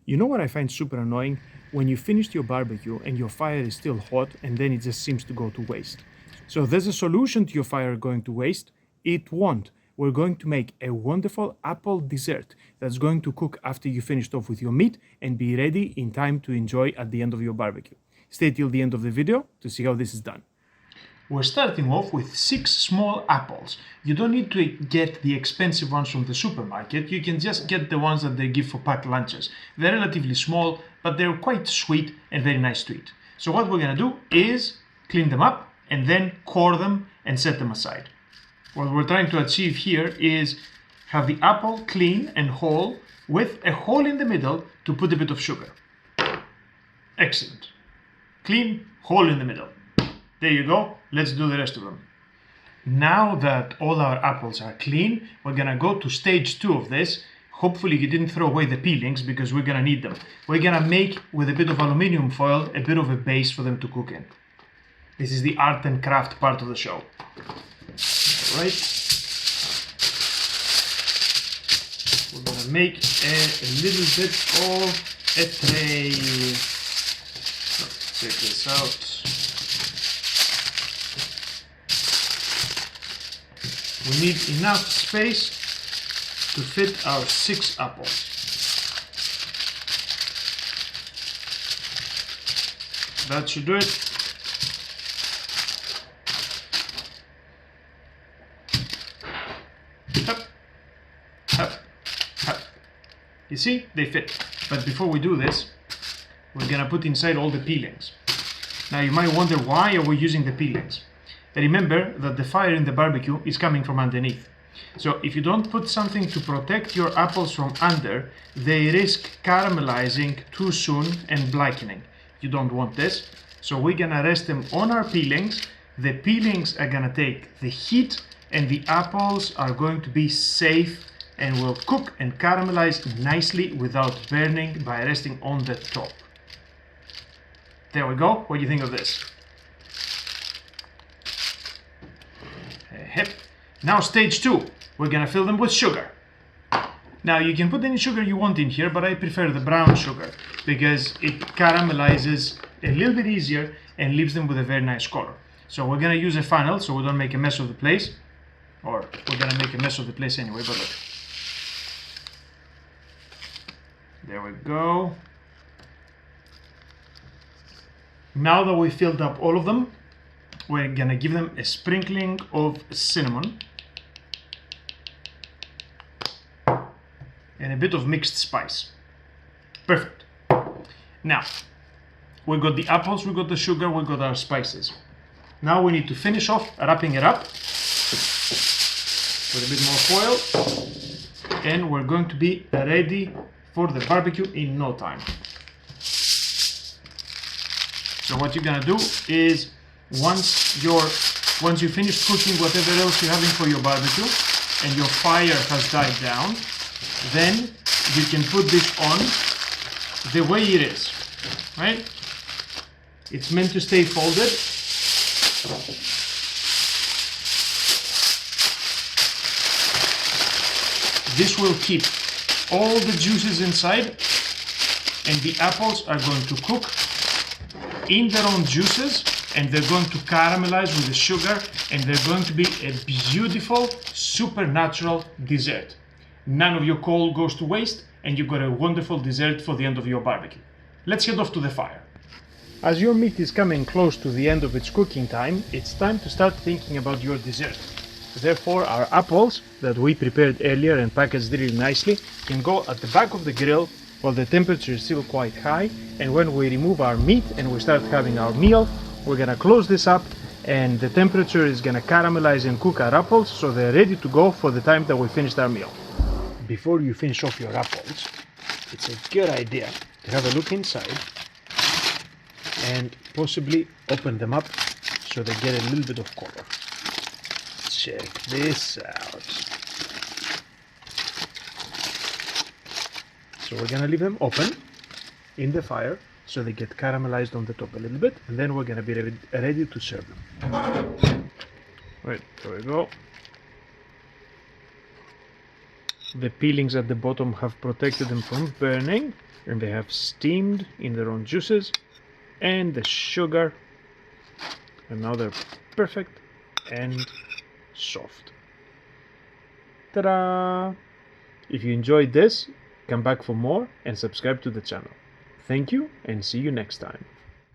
You know what I find super annoying? When you finished your barbecue and your fire is still hot and then it just seems to go to waste. So there's a solution to your fire going to waste. It won't. We're going to make a wonderful apple dessert that's going to cook after you finished off with your meat and be ready in time to enjoy at the end of your barbecue. Stay till the end of the video to see how this is done. We're starting off with 6 small apples. You don't need to get the expensive ones from the supermarket, you can just get the ones that they give for packed lunches. They're relatively small, but they're quite sweet and very nice to eat. So what we're gonna do is clean them up and then core them and set them aside. What we're trying to achieve here is have the apple clean and whole with a hole in the middle to put a bit of sugar. Excellent. Clean, hole in the middle. There you go, let's do the rest of them. Now that all our apples are clean, we're gonna go to stage 2 of this. Hopefully you didn't throw away the peelings because we're gonna need them. We're gonna make, with a bit of aluminum foil, a bit of a base for them to cook in. This is the art and craft part of the show. Alright. We're gonna make a little bit of a tray. Check this out. We need enough space to fit our 6 apples. That should do it. Hup, hup, hup. You see, they fit. But before we do this, we're gonna put inside all the peelings. Now you might wonder, why are we using the peelings? Remember that the fire in the barbecue is coming from underneath. So if you don't put something to protect your apples from under, they risk caramelizing too soon and blackening. You don't want this. So we're gonna rest them on our peelings. The peelings are gonna take the heat and the apples are going to be safe and will cook and caramelize nicely without burning by resting on the top. There we go. What do you think of this? Now stage 2, we're gonna fill them with sugar. Now you can put any sugar you want in here, but I prefer the brown sugar because it caramelizes a little bit easier and leaves them with a very nice color. So we're gonna use a funnel so we don't make a mess of the place, or we're gonna make a mess of the place anyway, but look. There we go. Now that we filled up all of them, we're gonna give them a sprinkling of cinnamon and a bit of mixed spice. Perfect. Now, we got the apples, we got the sugar, we got our spices. Now we need to finish off wrapping it up with a bit more foil, and we're going to be ready for the barbecue in no time. So what you're gonna do is once you finish cooking whatever else you're having for your barbecue and your fire has died down, then you can put this on the way it is, right? It's meant to stay folded. This will keep all the juices inside, and the apples are going to cook in their own juices, and they're going to caramelize with the sugar, and they're going to be a beautiful, supernatural dessert. None of your coal goes to waste, and you've got a wonderful dessert for the end of your barbecue. Let's head off to the fire. As your meat is coming close to the end of its cooking time, it's time to start thinking about your dessert. Therefore, our apples that we prepared earlier and packaged really nicely can go at the back of the grill while the temperature is still quite high, and when we remove our meat and we start having our meal, we're gonna close this up and the temperature is gonna caramelize and cook our apples so they're ready to go for the time that we finished our meal. Before you finish off your apples, it's a good idea to have a look inside and possibly open them up so they get a little bit of color. Check this out. So we're gonna leave them open in the fire so they get caramelized on the top a little bit, and then we're gonna be ready to serve them. Right, there we go. The peelings at the bottom have protected them from burning, and they have steamed in their own juices, and the sugar, and now they're perfect and soft. Ta-da! If you enjoyed this, come back for more and subscribe to the channel. Thank you and see you next time.